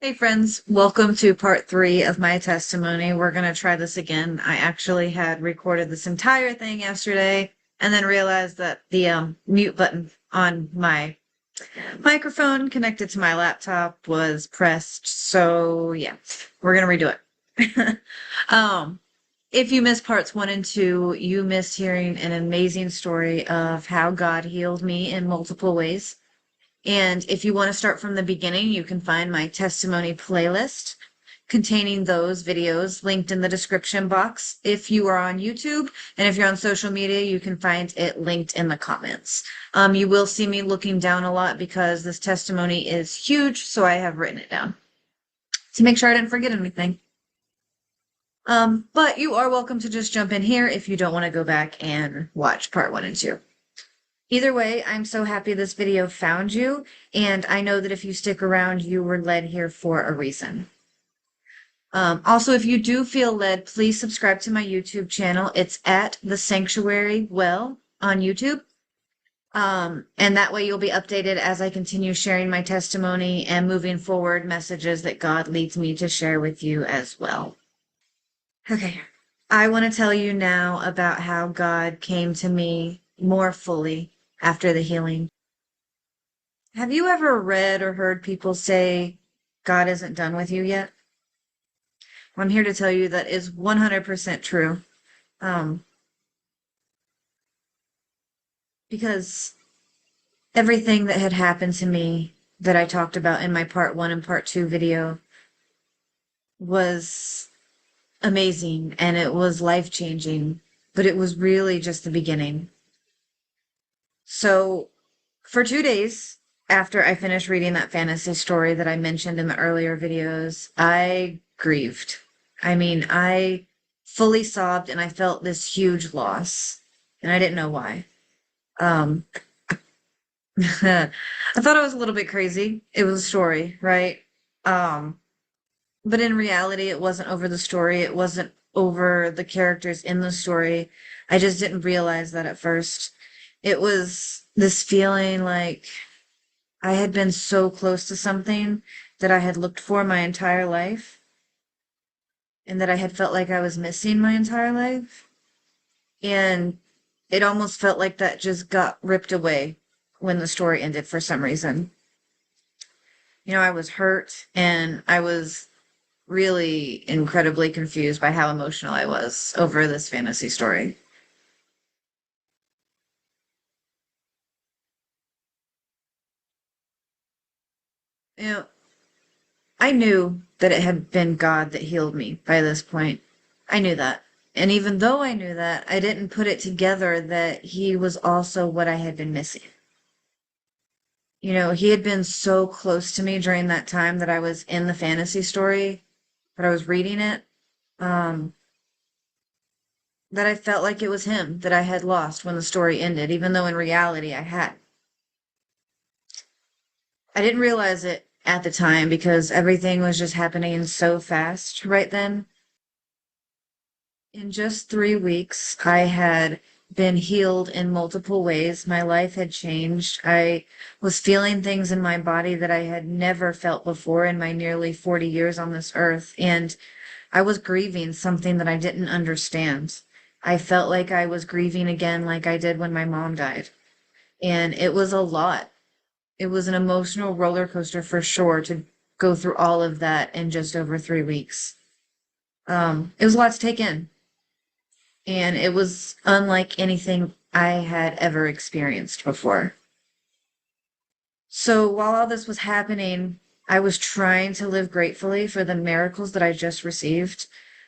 Hey friends, welcome to part 3 of my testimony. We're going to try this again. I actually had recorded this entire thing yesterday and then realized that the mute button on my microphone connected to my laptop was pressed. So yeah, we're going to redo it. um, if you missed parts 1 and 2, you missed hearing an amazing story of how God healed me in multiple ways. And if you want to start from the beginning, you can find my testimony playlist containing those videos linked in the description box if you are on YouTube. And if you're on social media, you can find it linked in the comments. You will see me looking down a lot because this testimony is huge, so I have written it down to make sure I didn't forget anything. But you are welcome to just jump in here if you don't want to go back and watch part 1 and 2. Either way, I'm so happy this video found you, and I know that if you stick around, you were led here for a reason. Also, if you do feel led, please subscribe to my YouTube channel. It's at The Sanctuary Well on YouTube. And that way you'll be updated as I continue sharing my testimony and moving forward messages that God leads me to share with you as well. Okay, I want to tell you now about how God came to me more fully after the healing. Have you ever read or heard people say God isn't done with you yet? Well, I'm here to tell you that is 100% true. Because everything that had happened to me that I talked about in my part 1 and part 2 video was amazing and it was life-changing, but it was really just the beginning. So for 2 days after I finished reading that fantasy story that I mentioned in the earlier videos, I grieved. I mean, I fully sobbed and I felt this huge loss, and I didn't know why. I thought I was a little bit crazy. It was a story, right? But in reality, it wasn't over the story. It wasn't over the characters in the story. I just didn't realize that at first. It was this feeling like I had been so close to something that I had looked for my entire life and that I had felt like I was missing my entire life. And it almost felt like that just got ripped away when the story ended for some reason. I was hurt and I was really incredibly confused by how emotional I was over this fantasy story. You know, I knew that it had been God that healed me by this point. I knew that. And even though I knew that, I didn't put it together that he was also what I had been missing. He had been so close to me during that time that I was in the fantasy story, that I was reading it, that I felt like it was him that I had lost when the story ended, even though in reality I had. I didn't realize it at the time because everything was just happening so fast right then. In just 3 weeks, I had been healed in multiple ways. My life had changed. I was feeling things in my body that I had never felt before in my nearly 40 years on this earth. And I was grieving something that I didn't understand. I felt like I was grieving again like I did when my mom died. And it was a lot. It was an emotional roller coaster for sure to go through all of that in just over 3 weeks. It was a lot to take in, and it was unlike anything I had ever experienced before. So while all this was happening, I was trying to live gratefully for the miracles that I just received.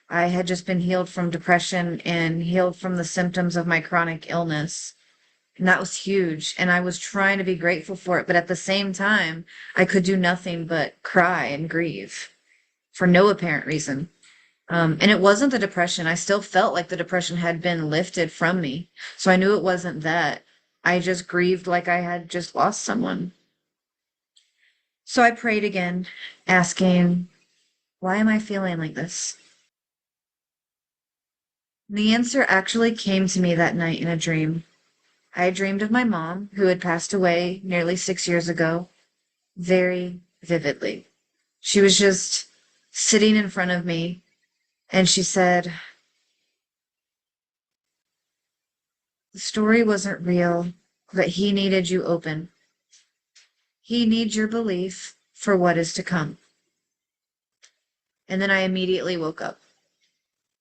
I had just been healed from depression and healed from the symptoms of my chronic illness. And that was huge. And I was trying to be grateful for it. But at the same time, I could do nothing but cry and grieve for no apparent reason. And it wasn't the depression. I still felt like the depression had been lifted from me. So I knew it wasn't that. I just grieved like I had just lost someone. So I prayed again, asking, why am I feeling like this? And the answer actually came to me that night in a dream. I dreamed of my mom, who had passed away nearly 6 years ago, very vividly. She was just sitting in front of me and she said, the story wasn't real, but he needed you open. He needs your belief for what is to come. And then I immediately woke up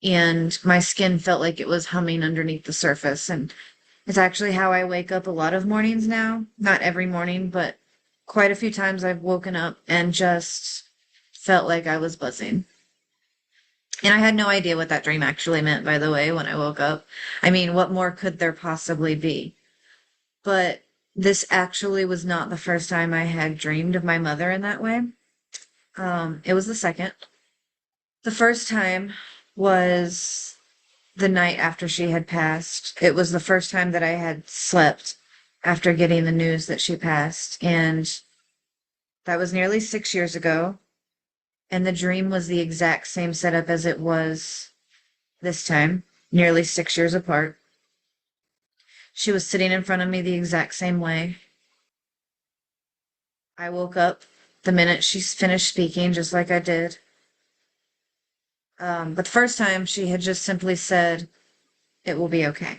and my skin felt like it was humming underneath the surface. And it's actually how I wake up a lot of mornings now. Not every morning, but quite a few times I've woken up and just felt like I was buzzing. And I had no idea what that dream actually meant, by the way, when I woke up. I mean, what more could there possibly be? But this actually was not the first time I had dreamed of my mother in that way. It was the second. The first time was the night after she had passed. It was the first time that I had slept after getting the news that she passed. And that was nearly 6 years ago. And the dream was the exact same setup as it was this time, nearly 6 years apart. She was sitting in front of me the exact same way. I woke up the minute she finished speaking, just like I did. But the first time she had just simply said, "It will be okay."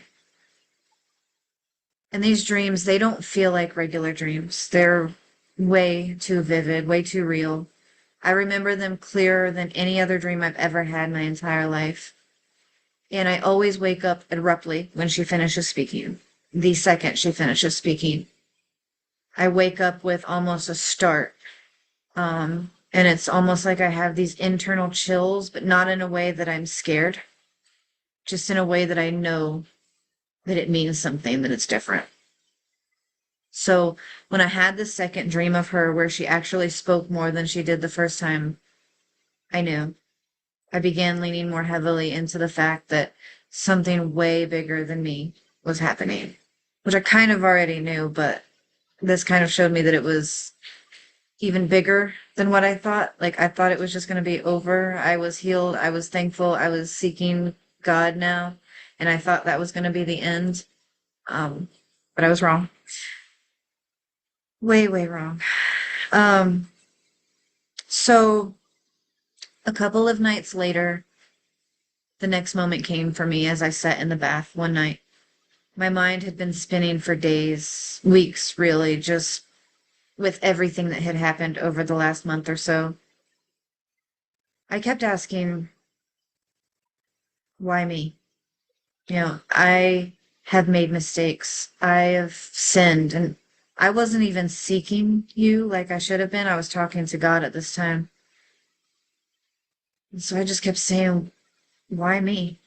And these dreams, they don't feel like regular dreams. They're way too vivid, way too real. I remember them clearer than any other dream I've ever had in my entire life. And I always wake up abruptly when she finishes speaking. The second she finishes speaking, I wake up with almost a start. And it's almost like I have these internal chills, but not in a way that I'm scared, just in a way that I know that it means something, that it's different. So when I had the second dream of her where she actually spoke more than she did the first time, I knew. I began leaning more heavily into the fact that something way bigger than me was happening, which I kind of already knew, but this kind of showed me that it was even bigger than what I thought. Like, I thought it was just going to be over. I was healed. I was thankful. I was seeking God now. And I thought that was going to be the end. Um, but I was wrong. Way, way wrong. Um, so a couple of nights later, the next moment came for me as I sat in the bath one night. My mind had been spinning for days, weeks, really, just with everything that had happened over the last month or so. I kept asking, why me? I have made mistakes. I have sinned, and I wasn't even seeking you like I should have been. I was talking to God at this time. And so I just kept saying, why me?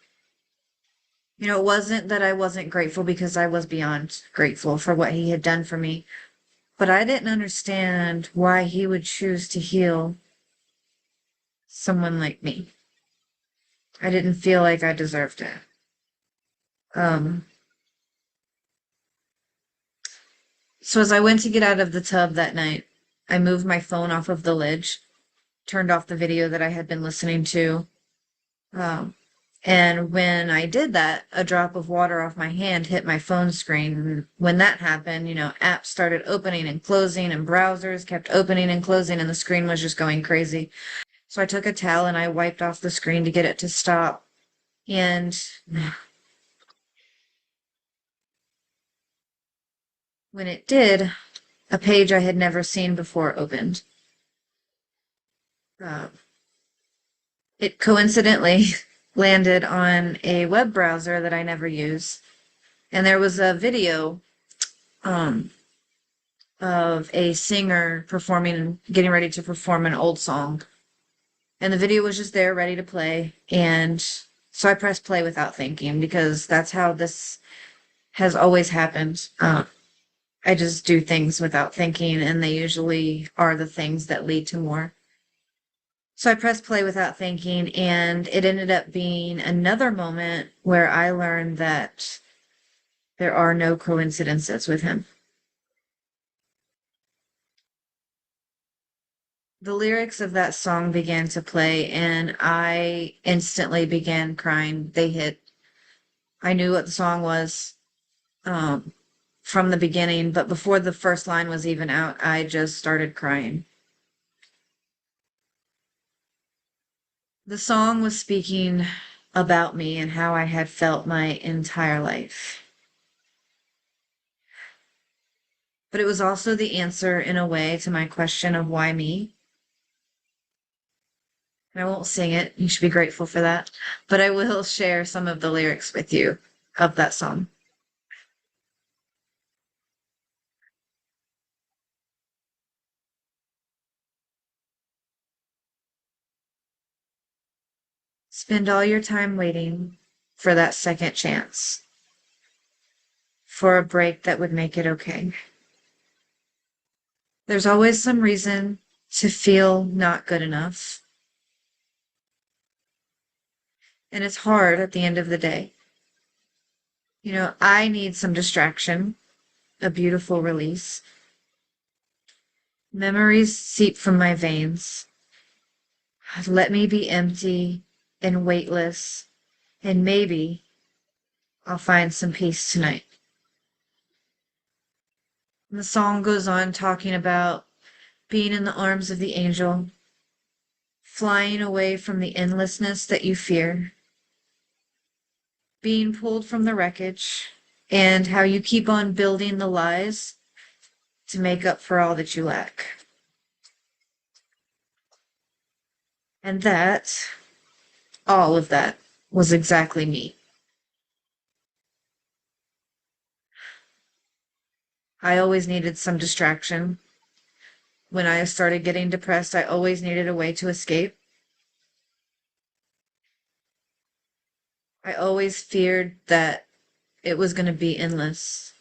It wasn't that I wasn't grateful because I was beyond grateful for what he had done for me, but I didn't understand why he would choose to heal someone like me. I didn't feel like I deserved it. Um, so as I went to get out of the tub that night, I moved my phone off of the ledge, turned off the video that I had been listening to. Um, and when I did that, a drop of water off my hand hit my phone screen. And when that happened, apps started opening and closing, and browsers kept opening and closing, and the screen was just going crazy. So I took a towel and I wiped off the screen to get it to stop. And when it did, a page I had never seen before opened. Uh, it coincidentally landed on a web browser that I never use. And there was a video um, of a singer performing, getting ready to perform an old song. And the video was just there, ready to play. And so I pressed play without thinking because that's how this has always happened. I just do things without thinking, and they usually are the things that lead to more. So I pressed play without thinking, and it ended up being another moment where I learned that there are no coincidences with him. The lyrics of that song began to play, and I instantly began crying. They hit. I knew what the song was um, from the beginning, but before the first line was even out, I just started crying. The song was speaking about me and how I had felt my entire life. But it was also the answer, in a way, to my question of why me. And I won't sing it. You should be grateful for that. But I will share some of the lyrics with you of that song. Spend all your time waiting for that second chance, for a break that would make it okay. There's always some reason to feel not good enough. And it's hard at the end of the day. I need some distraction, a beautiful release. Memories seep from my veins. Let me be empty and weightless, and maybe I'll find some peace tonight. And the song goes on talking about being in the arms of the angel, flying away from the endlessness that you fear, being pulled from the wreckage, and how you keep on building the lies to make up for all that you lack. And that, all of that, was exactly me. I always needed some distraction. When I started getting depressed, I always needed a way to escape. I always feared that it was going to be endless.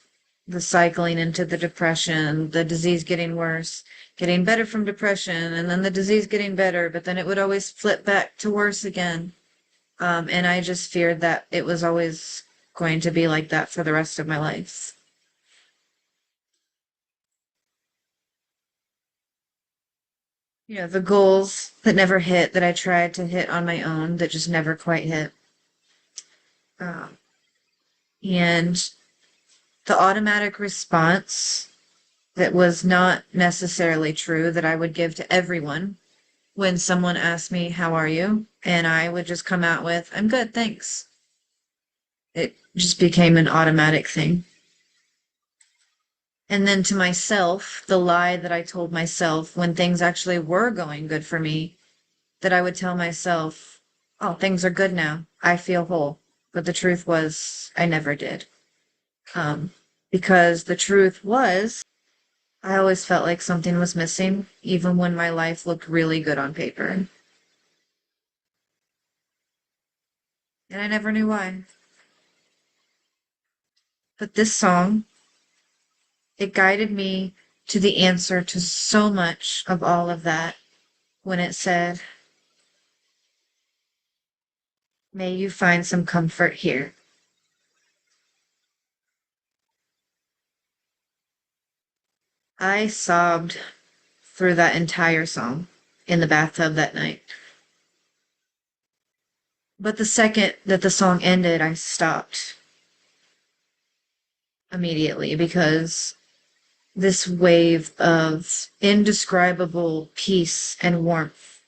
The cycling into the depression, the disease getting worse, getting better from depression, and then the disease getting better, but then it would always flip back to worse again. And I just feared that it was always going to be like that for the rest of my life. The goals that never hit, that I tried to hit on my own, that just never quite hit. Um, and the automatic response that was not necessarily true that I would give to everyone when someone asked me, "How are you?" And I would just come out with, "I'm good, thanks." It just became an automatic thing. And then to myself, the lie that I told myself when things actually were going good for me, that I would tell myself, "Oh, things are good now. I feel whole." But the truth was, I never did. Um, because the truth was, I always felt like something was missing, even when my life looked really good on paper. And I never knew why. But this song, it guided me to the answer to so much of all of that when it said, "May you find some comfort here." I sobbed through that entire song in the bathtub that night. But the second that the song ended, I stopped immediately because this wave of indescribable peace and warmth,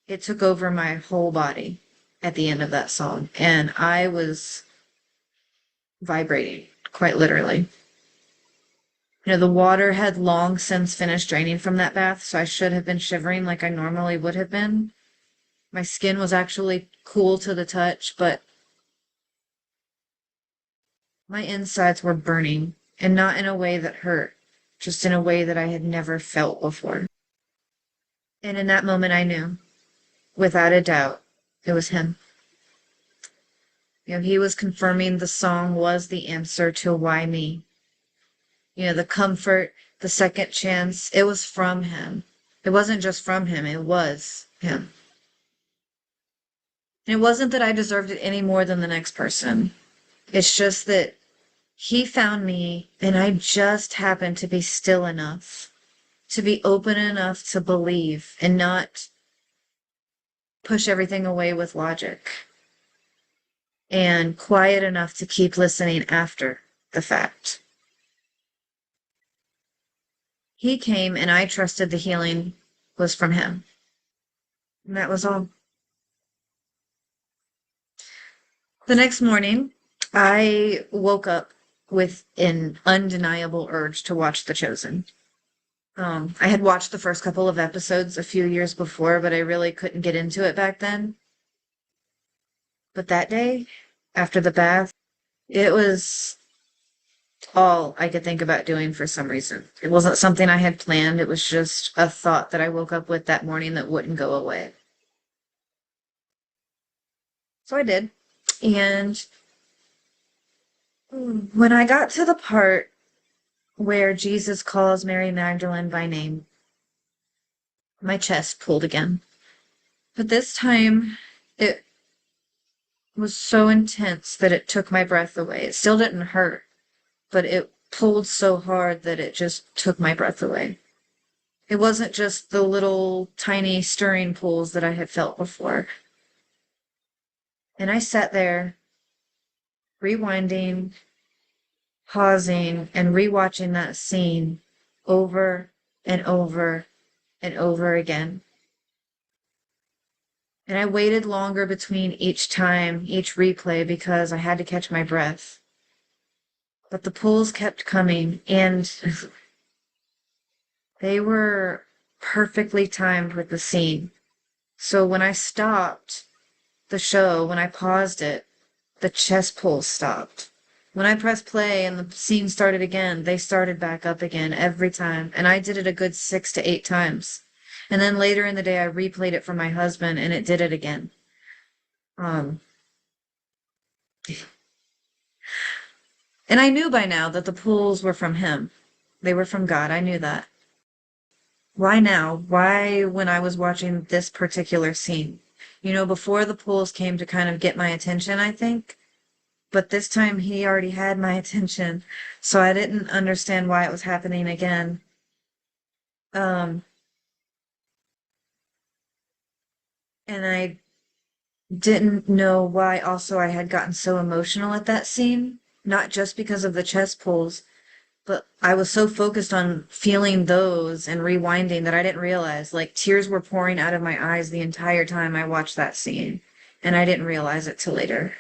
it took over my whole body at the end of that song. And I was vibrating, quite literally. The water had long since finished draining from that bath, so I should have been shivering like I normally would have been. My skin was actually cool to the touch, but my insides were burning, and not in a way that hurt, just in a way that I had never felt before. And in that moment, I knew, without a doubt, it was him. He was confirming the song was the answer to why me. The comfort, the second chance, it was from him. It wasn't just from him, it was him. And it wasn't that I deserved it any more than the next person. It's just that he found me, and I just happened to be still enough, to be open enough to believe and not push everything away with logic, and quiet enough to keep listening after the fact. He came, and I trusted the healing was from him. And that was all. The next morning, I woke up with an undeniable urge to watch The Chosen. I had watched the first couple of episodes a few years before, but I really couldn't get into it back then. But that day, after the bath, it was all I could think about doing for some reason. It wasn't something I had planned, it was just a thought that I woke up with that morning that wouldn't go away. So I did. And when I got to the part where Jesus calls Mary Magdalene by name, my chest pulled again. But this time, it was so intense that it took my breath away. It still didn't hurt, but it pulled so hard that it just took my breath away. It wasn't just the little tiny stirring pulls that I had felt before. And I sat there, rewinding, pausing, and rewatching that scene over and over and over again. And I waited longer between each time, each replay, because I had to catch my breath. But the pulls kept coming, and they were perfectly timed with the scene. So when I stopped the show, when I paused it, the chest pulls stopped. When I pressed play and the scene started again, they started back up again every time. And I did it a good 6 to 8 times. And then later in the day, I replayed it for my husband, and it did it again. Um, and I knew by now that the pulls were from him. They were from God. I knew that. Why now? Why when I was watching this particular scene? Before the pulls came to kind of get my attention, I think. But this time he already had my attention, so I didn't understand why it was happening again. Um, and I didn't know why also I had gotten so emotional at that scene, not just because of the chest pulls, but I was so focused on feeling those and rewinding that I didn't realize, like, tears were pouring out of my eyes the entire time I watched that scene, and I didn't realize it till later.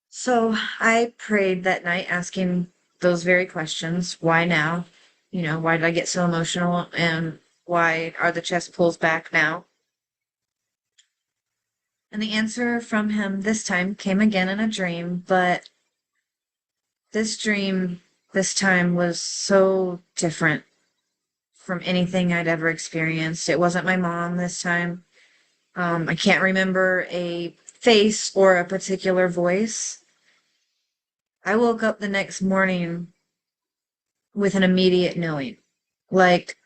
So I prayed that night asking those very questions. Why now? Why did I get so emotional? And why are the chest pulls back now? And the answer from him this time came again in a dream, but this dream this time was so different from anything I'd ever experienced. It wasn't my mom this time. I can't remember a face or a particular voice. I woke up the next morning with an immediate knowing. Like,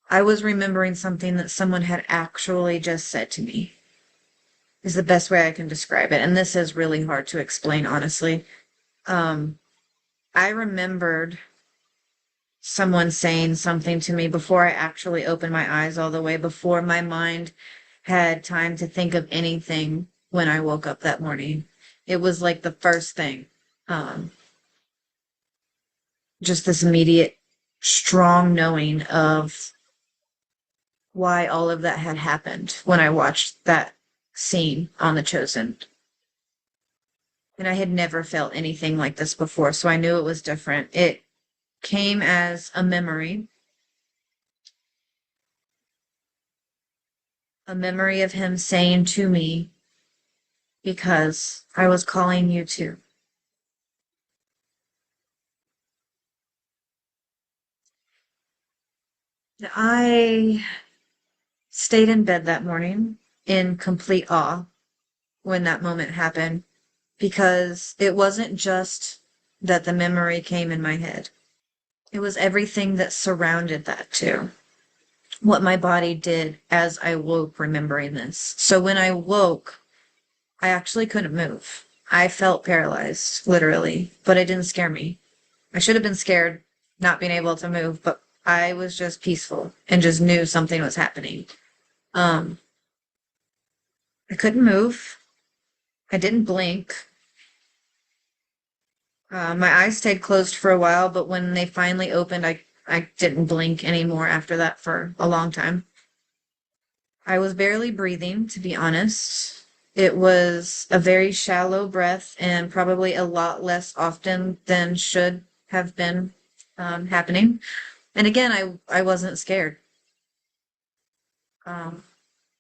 I was remembering something that someone had actually just said to me, is the best way I can describe it. And this is really hard to explain, honestly. Um, I remembered someone saying something to me before I actually opened my eyes all the way, before my mind had time to think of anything when I woke up that morning. It was like the first thing. Um, just this immediate, strong knowing of why all of that had happened when I watched that scene on The Chosen. And I had never felt anything like this before, so I knew it was different. It came as a memory of him saying to me, because I was calling you too. I stayed in bed that morning in complete awe when that moment happened, because it wasn't just that the memory came in my head. It was everything that surrounded that too. What my body did as I woke remembering this. So when I woke, I actually couldn't move. I felt paralyzed, literally, but it didn't scare me. I should have been scared not being able to move, but I was just peaceful and just knew something was happening. Um, I couldn't move. I didn't blink. My eyes stayed closed for a while, but when they finally opened, I didn't blink anymore after that for a long time. I was barely breathing, to be honest. It was a very shallow breath and probably a lot less often than should have been happening. And again, I wasn't scared. Um,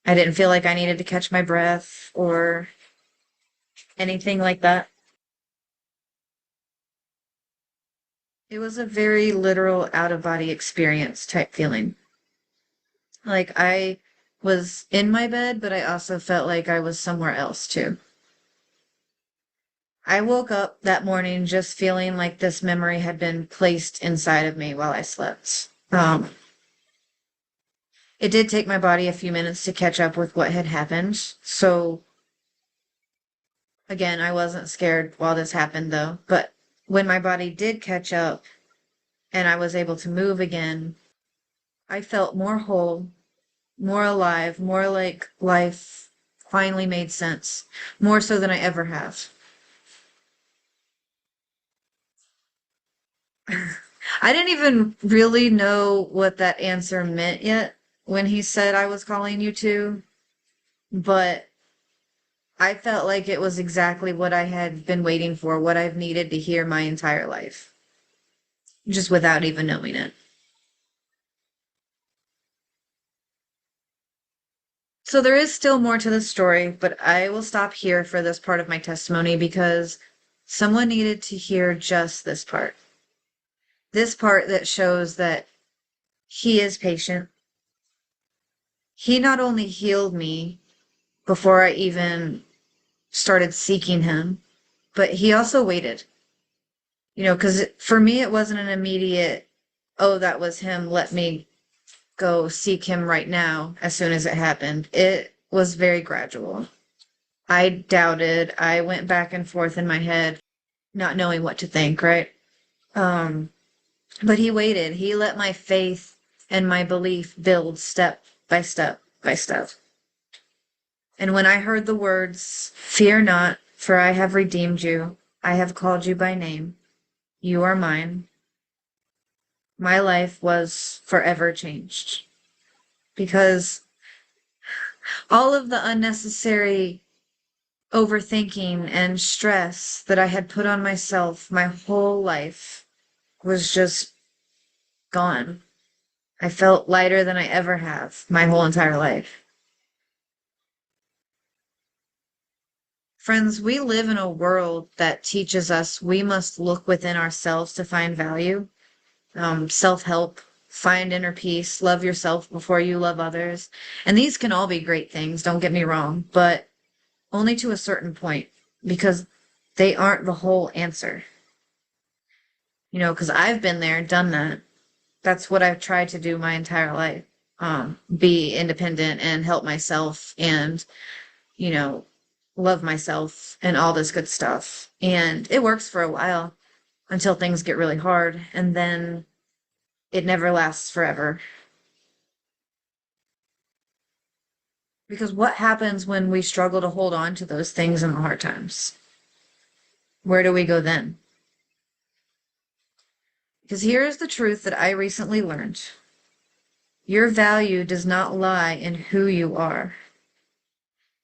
I didn't feel like I needed to catch my breath or anything like that. It was a very literal out of body experience type feeling. Like I was in my bed, but I also felt like I was somewhere else too. I woke up that morning just feeling like this memory had been placed inside of me while I slept. It did take my body a few minutes to catch up with what had happened. So again, I wasn't scared while this happened though. But when my body did catch up and I was able to move again, I felt more whole, more alive, more like life finally made sense, more so than I ever have. I didn't even really know what that answer meant yet when he said I was calling you two, but I felt like it was exactly what I had been waiting for, what I've needed to hear my entire life, just without even knowing it. So there is still more to the story, but I will stop here for this part of my testimony because someone needed to hear just this part. This part that shows that he is patient. He not only healed me before I even started seeking him, but he also waited. Because for me, it wasn't an immediate, oh, that was him, let me go seek him right now as soon as it happened. It was very gradual. I doubted. I went back and forth in my head, not knowing what to think, right? Um, but he waited. He let my faith and my belief build step by step by step. And when I heard the words, "Fear not, for I have redeemed you, I have called you by name, you are mine," my life was forever changed. Because all of the unnecessary overthinking and stress that I had put on myself my whole life was just gone. I felt lighter than I ever have my whole entire life. Friends, we live in a world that teaches us we must look within ourselves to find value. Self-help, find inner peace, love yourself before you love others. And these can all be great things, don't get me wrong, but only to a certain point because they aren't the whole answer. Because I've been there, done that. That's what I've tried to do my entire life. Be independent and help myself and, you know, love myself and all this good stuff. And it works for a while until things get really hard, and then it never lasts forever. Because what happens when we struggle to hold on to those things in the hard times? Where do we go then? Because here is the truth that I recently learned. Your value does not lie in who you are.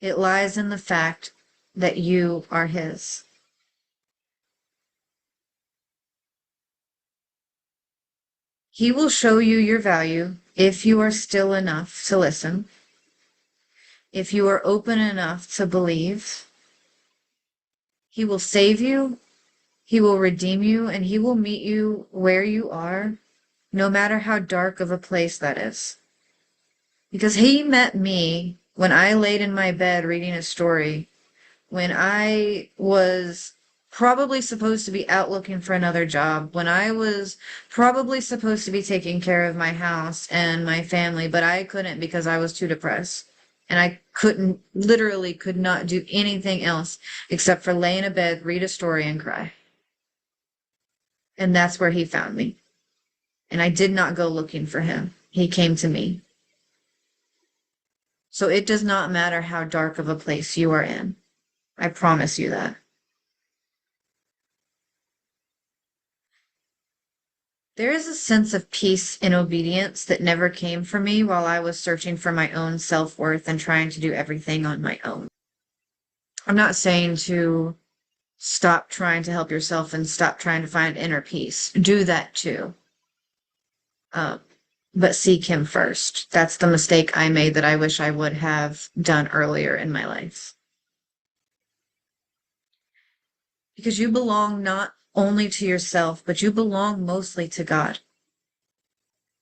It lies in the fact that you are His. He will show you your value if you are still enough to listen, if you are open enough to believe. He will save you, He will redeem you, and He will meet you where you are, no matter how dark of a place that is. Because He met me when I laid in my bed reading a story, when I was probably supposed to be out looking for another job, when I was probably supposed to be taking care of my house and my family, but I couldn't because I was too depressed. And I couldn't, literally could not do anything else except for lay in a bed, read a story, and cry. And that's where He found me. And I did not go looking for Him. He came to me. So it does not matter how dark of a place you are in. I promise you that. There is a sense of peace and obedience that never came for me while I was searching for my own self-worth and trying to do everything on my own. I'm not saying to stop trying to help yourself and stop trying to find inner peace. Do that too. But seek him first. That's the mistake I made that I wish I would have done earlier in my life. Because you belong not only to yourself, but you belong mostly to God.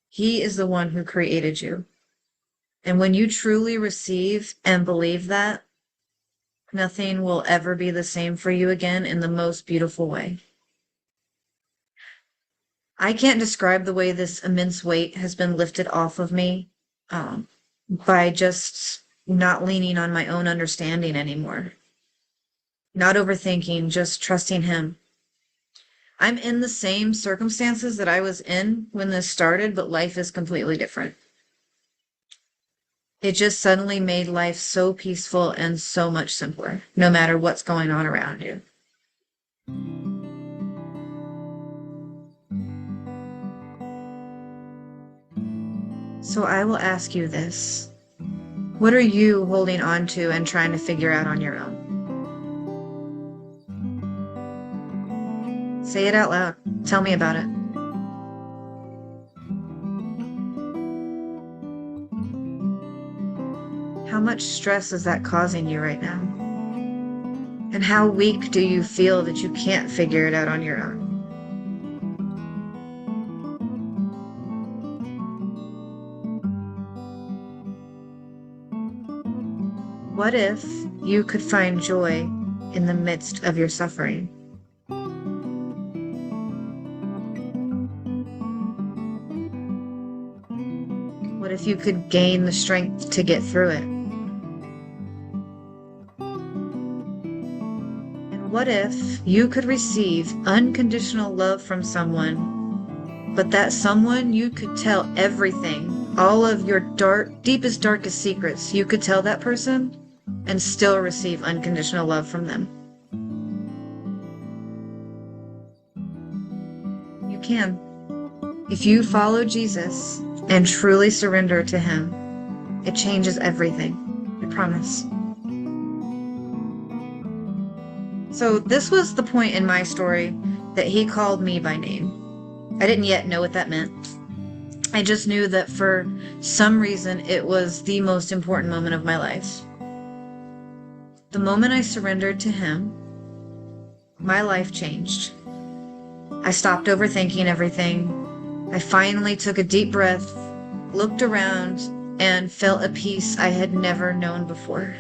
He is the one who created you. And when you truly receive and believe that, nothing will ever be the same for you again in the most beautiful way. I can't describe the way this immense weight has been lifted off of me by just not leaning on my own understanding anymore. Not overthinking, just trusting him. I'm in the same circumstances that I was in when this started, but life is completely different. It just suddenly made life so peaceful and so much simpler, no matter what's going on around you. So I will ask you this. What are you holding on to and trying to figure out on your own? Say it out loud. Tell me about it. How much stress is that causing you right now? And how weak do you feel that you can't figure it out on your own? What if you could find joy in the midst of your suffering? What if you could gain the strength to get through it? And what if you could receive unconditional love from someone, but that someone you could tell everything, all of your deepest, darkest secrets, you could tell that person and still receive unconditional love from them? You can. If you follow Jesus and truly surrender to him, it changes everything. I promise. So this was the point in my story that he called me by name. I didn't yet know what that meant. I just knew that for some reason it was the most important moment of my life. The moment I surrendered to him, my life changed. I stopped overthinking everything. I finally took a deep breath, looked around, and felt a peace I had never known before.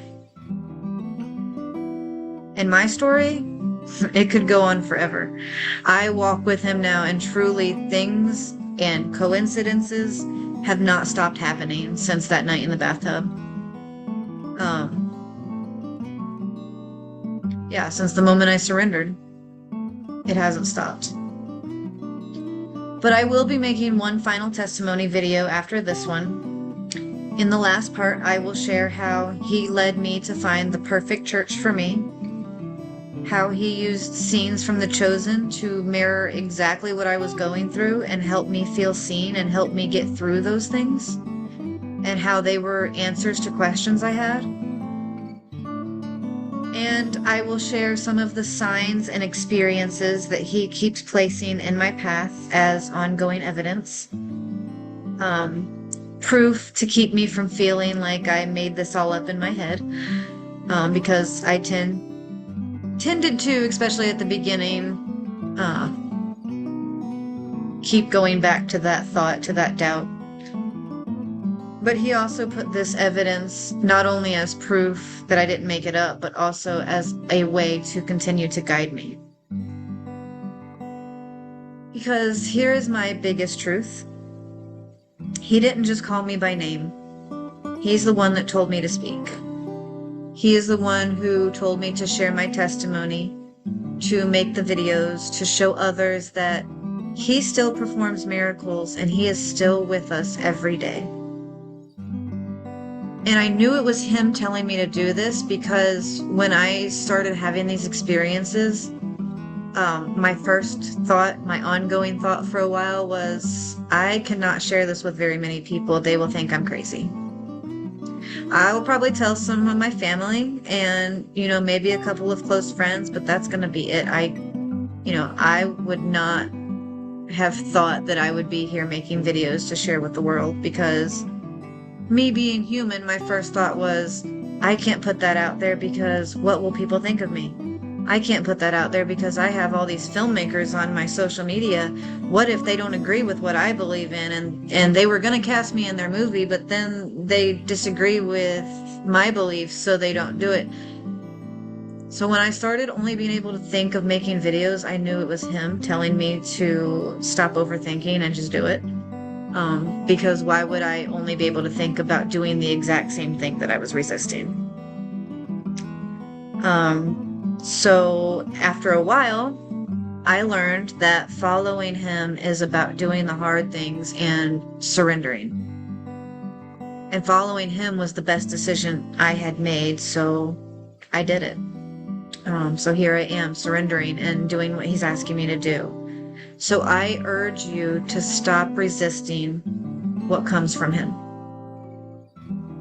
In my story, it could go on forever. I walk with him now, and truly things and coincidences have not stopped happening since that night in the bathtub. Since the moment I surrendered, it hasn't stopped. But I will be making one final testimony video after this one. In the last part, I will share how he led me to find the perfect church for me, how he used scenes from The Chosen to mirror exactly what I was going through and help me feel seen and help me get through those things, and how they were answers to questions I had. And I will share some of the signs and experiences that he keeps placing in my path as ongoing evidence. Proof to keep me from feeling like I made this all up in my head. Because I tended to, especially at the beginning, keep going back to that thought, to that doubt. But he also put this evidence not only as proof that I didn't make it up, but also as a way to continue to guide me. Because here is my biggest truth. He didn't just call me by name. He's the one that told me to speak. He is the one who told me to share my testimony, to make the videos, to show others that he still performs miracles and he is still with us every day. And I knew it was him telling me to do this because when I started having these experiences, my first thought, my ongoing thought for a while was, I cannot share this with very many people. They will think I'm crazy. I will probably tell some of my family and, maybe a couple of close friends, but that's going to be it. I would not have thought that I would be here making videos to share with the world, because me being human, my first thought was, I can't put that out there because what will people think of me? I can't put that out there because I have all these filmmakers on my social media. What if they don't agree with what I believe in, and they were going to cast me in their movie, but then they disagree with my beliefs, so they don't do it. So when I started only being able to think of making videos, I knew it was him telling me to stop overthinking and just do it. Because why would I only be able to think about doing the exact same thing that I was resisting? So after a while, I learned that following him is about doing the hard things and surrendering. And following him was the best decision I had made, so I did it. So here I am, surrendering and doing what he's asking me to do. So I urge you to stop resisting what comes from him.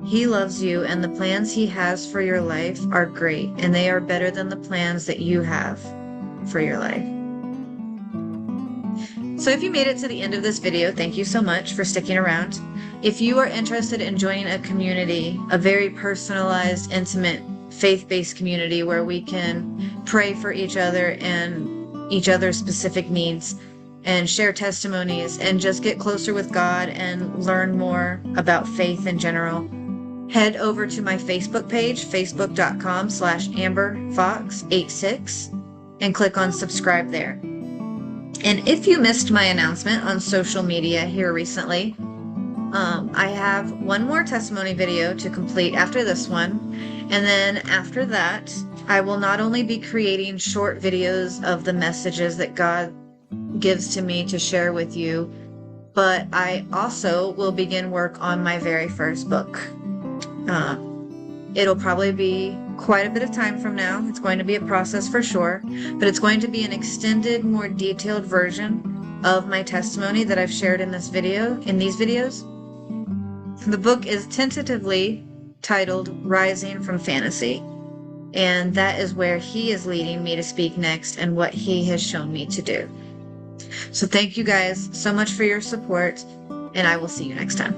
He loves you, and the plans he has for your life are great, and they are better than the plans that you have for your life. So if you made it to the end of this video, thank you so much for sticking around. If you are interested in joining a community, a very personalized, intimate, faith-based community where we can pray for each other and each other's specific needs and share testimonies and just get closer with God and learn more about faith in general, head over to my Facebook page, facebook.com/AmberFox86, and click on subscribe there. And if you missed my announcement on social media here recently, I have one more testimony video to complete after this one. And then after that, I will not only be creating short videos of the messages that God gives to me to share with you, but I also will begin work on my very first book. It'll probably be quite a bit of time from now. It's going to be a process for sure, but it's going to be an extended, more detailed version of my testimony that I've shared in these videos. The book is tentatively titled Rising from Fantasy, and that is where he is leading me to speak next and what he has shown me to do. So thank you guys so much for your support, and I will see you next time.